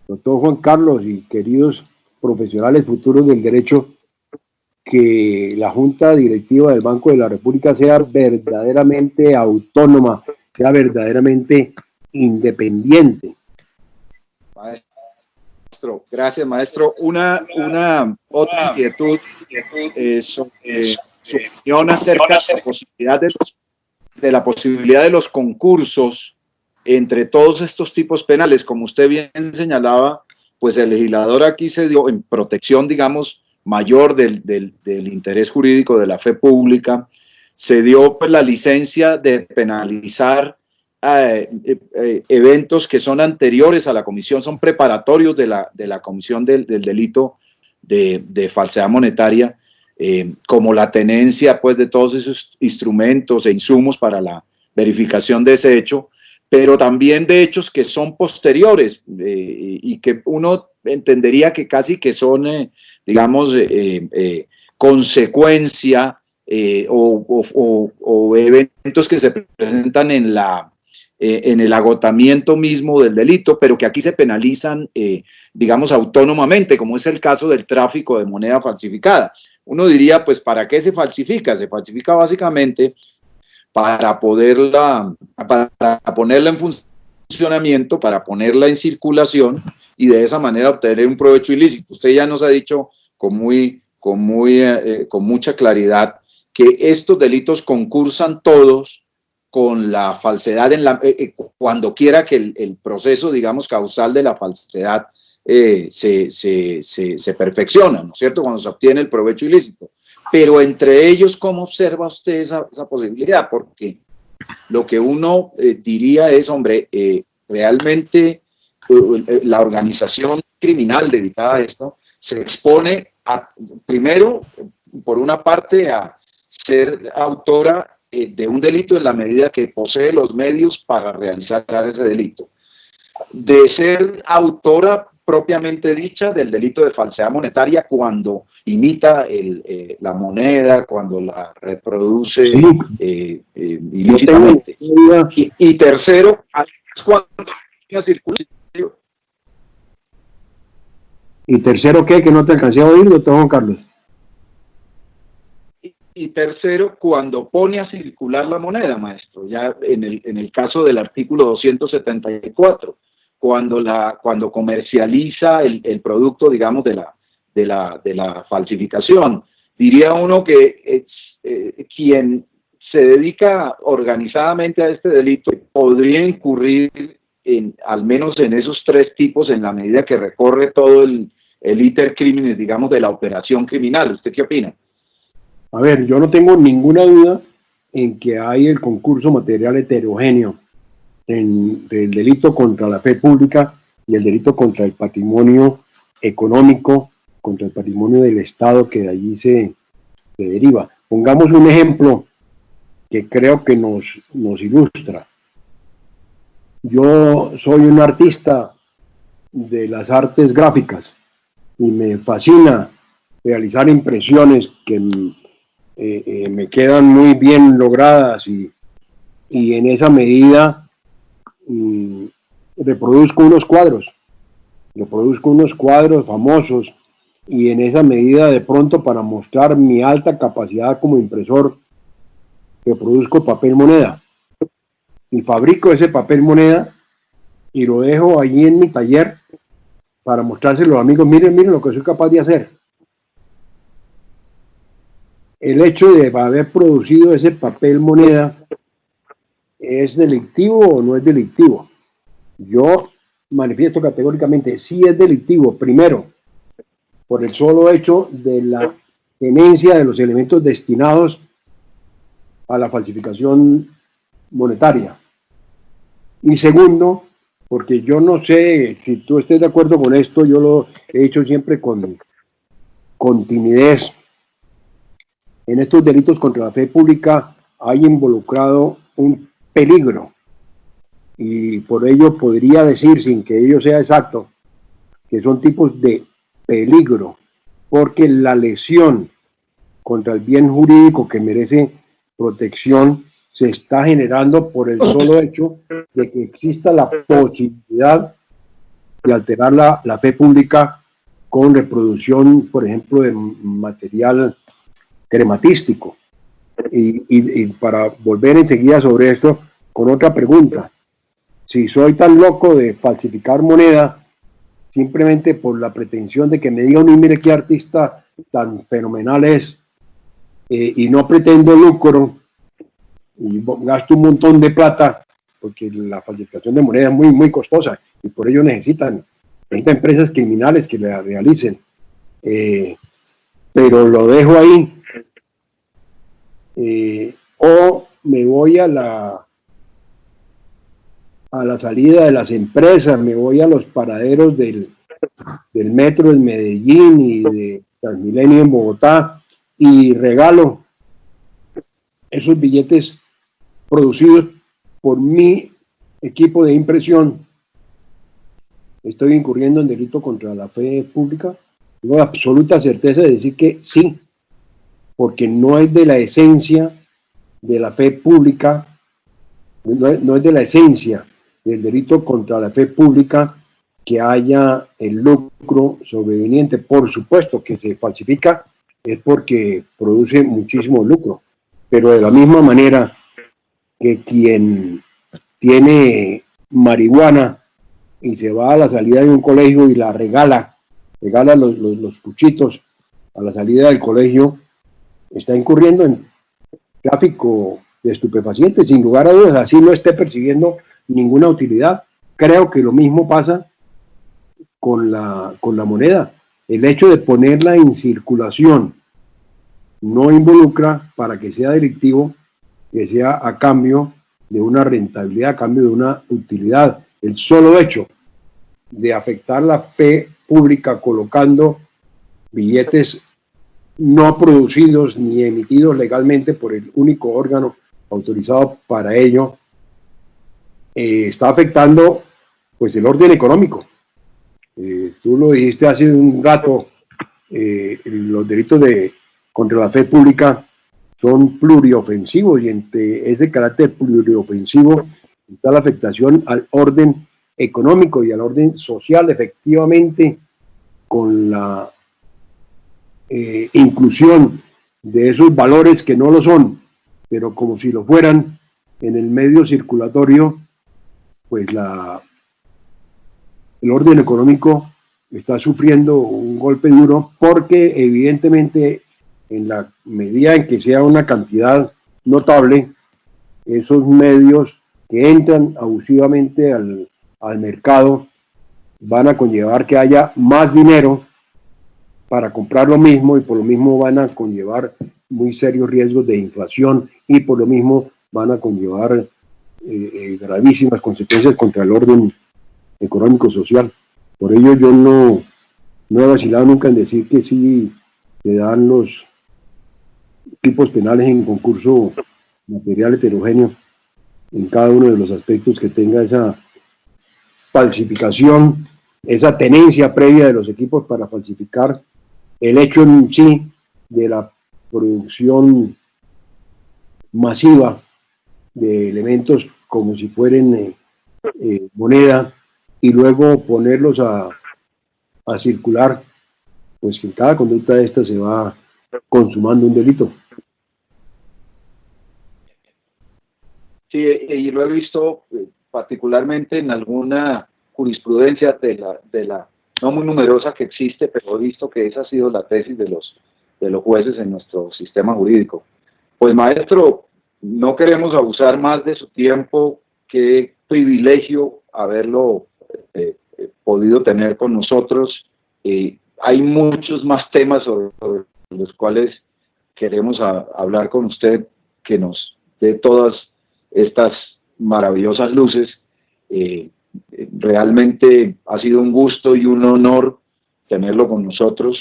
[SPEAKER 2] doctor Juan Carlos y queridos profesionales futuros del derecho, que la Junta Directiva del Banco de la República sea verdaderamente autónoma, sea verdaderamente independiente.
[SPEAKER 1] Maestro, gracias, maestro. Una otra inquietud sobre su opinión acerca de la posibilidad de los concursos entre todos estos tipos penales. Como usted bien señalaba, pues el legislador aquí se dio en protección, digamos, mayor del interés jurídico de la fe pública, se dio pues la licencia de penalizar eventos que son anteriores a la comisión, son preparatorios de la comisión del delito de falsedad monetaria, como la tenencia pues de todos esos instrumentos e insumos para la verificación de ese hecho, pero también de hechos que son posteriores y que uno entendería que casi que son, digamos, consecuencia o eventos que se presentan en el agotamiento mismo del delito, pero que aquí se penalizan, digamos, autónomamente, como es el caso del tráfico de moneda falsificada. Uno diría, pues, ¿para qué se falsifica? Se falsifica básicamente para ponerla en funcionamiento, para ponerla en circulación y de esa manera obtener un provecho ilícito. Usted ya nos ha dicho con mucha claridad que estos delitos concursan todos con la falsedad cuando quiera que el proceso, digamos, causal de la falsedad se perfecciona, ¿no es cierto?, cuando se obtiene el provecho ilícito. Pero entre ellos, ¿cómo observa usted esa posibilidad? Porque lo que uno diría es, hombre, realmente la organización criminal dedicada a esto se expone primero, por una parte, a ser autora de un delito en la medida que posee los medios para realizar ese delito, de ser autora propiamente dicha del delito de falsedad monetaria cuando imita la moneda, cuando la reproduce ilícitamente. Y tercero, cuando circula.
[SPEAKER 2] ¿Y tercero qué? Que no te alcancé a oír, doctor Juan Carlos.
[SPEAKER 1] Y tercero, cuando pone a circular la moneda, maestro, ya en el caso del artículo 274, cuando comercializa el producto, digamos, de la falsificación. Diría uno que quien se dedica organizadamente a este delito podría incurrir al menos en esos tres tipos en la medida que recorre todo el iter criminis, digamos, de la operación criminal. ¿Usted qué opina?
[SPEAKER 2] A ver, yo no tengo ninguna duda en que hay el concurso material heterogéneo en el delito contra la fe pública y el delito contra el patrimonio económico, contra el patrimonio del Estado que de allí se deriva. Pongamos un ejemplo que creo que nos ilustra. Yo soy un artista de las artes gráficas y me fascina realizar impresiones que me quedan muy bien logradas y en esa medida reproduzco unos cuadros famosos y en esa medida de pronto para mostrar mi alta capacidad como impresor reproduzco papel moneda. y fabrico ese papel moneda y lo dejo allí en mi taller para mostrárselo a los amigos, miren, miren lo que soy capaz de hacer. El hecho de haber producido ese papel moneda, ¿es delictivo o no es delictivo? Yo manifiesto categóricamente, sí es delictivo. Primero, por el solo hecho de la tenencia de los elementos destinados a la falsificación monetaria. Y segundo, porque yo no sé si tú estés de acuerdo con esto, yo lo he dicho siempre con timidez. En estos delitos contra la fe pública hay involucrado un peligro, y por ello podría decir, sin que ello sea exacto, que son tipos de peligro, porque la lesión contra el bien jurídico que merece protección se está generando por el solo hecho de que exista la posibilidad de alterar la fe pública con reproducción, por ejemplo, de material crematístico. Y para volver enseguida sobre esto, con otra pregunta: si soy tan loco de falsificar moneda simplemente por la pretensión de que me digan, mire qué artista tan fenomenal es, y no pretendo lucro, y gasto un montón de plata, porque la falsificación de moneda es muy, muy costosa, y por ello necesitan empresas criminales que la realicen, pero lo dejo ahí, o me voy a la salida de las empresas, me voy a los paraderos del metro en Medellín y de Transmilenio en Bogotá y regalo esos billetes producidos por mi equipo de impresión. ¿Estoy incurriendo en delito contra la fe pública? Tengo absoluta certeza de decir que sí, porque no es de la esencia de la fe pública, no es de la esencia del delito contra la fe pública que haya el lucro sobreveniente. Por supuesto que se falsifica es porque produce muchísimo lucro, pero de la misma manera que quien tiene marihuana y se va a la salida de un colegio y la regala los cuchitos a la salida del colegio, está incurriendo en tráfico de estupefacientes, sin lugar a dudas, así no esté percibiendo ninguna utilidad. Creo que lo mismo pasa con la moneda. El hecho de ponerla en circulación no involucra, para que sea delictivo, que sea a cambio de una rentabilidad, a cambio de una utilidad. El solo hecho de afectar la fe pública colocando billetes no producidos ni emitidos legalmente por el único órgano autorizado para ello, está afectando pues el orden económico. Tú lo dijiste hace un rato, los delitos contra la fe pública son pluriofensivos, y entre ese carácter pluriofensivo está la afectación al orden económico y al orden social, efectivamente, con la inclusión de esos valores que no lo son, pero como si lo fueran en el medio circulatorio, pues el orden económico está sufriendo un golpe duro, porque evidentemente en la medida en que sea una cantidad notable, esos medios que entran abusivamente al mercado van a conllevar que haya más dinero para comprar lo mismo, y por lo mismo van a conllevar muy serios riesgos de inflación, y por lo mismo van a conllevar gravísimas consecuencias contra el orden económico social. Por ello yo no he vacilado nunca en decir que sí se dan los tipos penales en concurso material heterogéneo en cada uno de los aspectos que tenga esa falsificación, esa tenencia previa de los equipos para falsificar, el hecho en sí de la producción masiva de elementos como si fueran moneda, y luego ponerlos a circular, pues en cada conducta de esta se va consumando un delito.
[SPEAKER 1] Sí, y lo he visto particularmente en alguna jurisprudencia de la no muy numerosa que existe, pero he visto que esa ha sido la tesis de los jueces en nuestro sistema jurídico. Pues maestro, no queremos abusar más de su tiempo. Qué privilegio haberlo podido tener con nosotros. Hay muchos más temas sobre los cuales queremos hablar con usted, que nos dé todas estas maravillosas luces. Realmente ha sido un gusto y un honor tenerlo con nosotros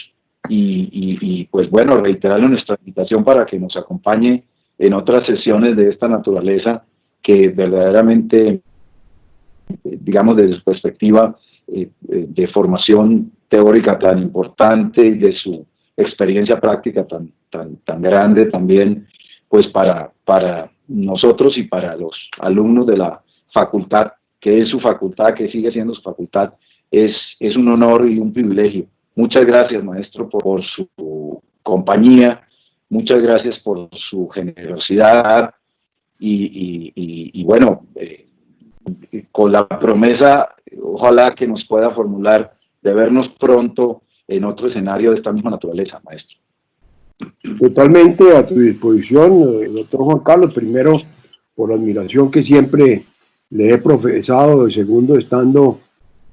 [SPEAKER 1] y pues bueno, reiterarle nuestra invitación para que nos acompañe en otras sesiones de esta naturaleza que verdaderamente, digamos, desde su perspectiva de formación teórica tan importante y de su experiencia práctica tan grande también, pues para nosotros y para los alumnos de la facultad, que es su facultad, que sigue siendo su facultad, es un honor y un privilegio. Muchas gracias, maestro, por su compañía, muchas gracias por su generosidad y bueno, con la promesa, ojalá que nos pueda formular de vernos pronto en otro escenario de esta misma naturaleza, maestro.
[SPEAKER 2] Totalmente a tu disposición, doctor Juan Carlos. Primero, por la admiración que siempre le he profesado, y segundo, estando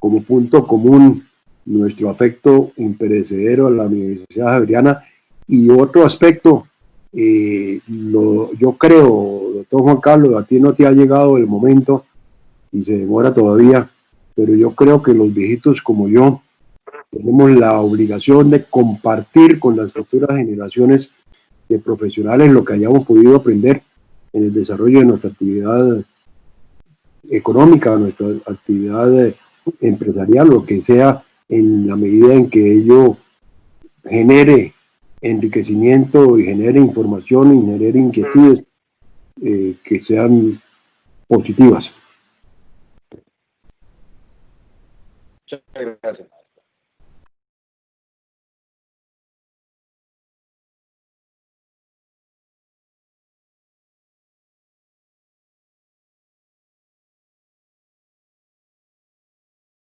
[SPEAKER 2] como punto común nuestro afecto imperecedero a la Universidad Javeriana. Y otro aspecto, yo creo, doctor Juan Carlos, a ti no te ha llegado el momento y se demora todavía, pero yo creo que los viejitos como yo tenemos la obligación de compartir con las futuras generaciones de profesionales lo que hayamos podido aprender en el desarrollo de nuestra actividad económica, nuestra actividad empresarial, lo que sea, en la medida en que ello genere enriquecimiento y genere información y genere inquietudes que sean positivas.
[SPEAKER 1] Muchas gracias.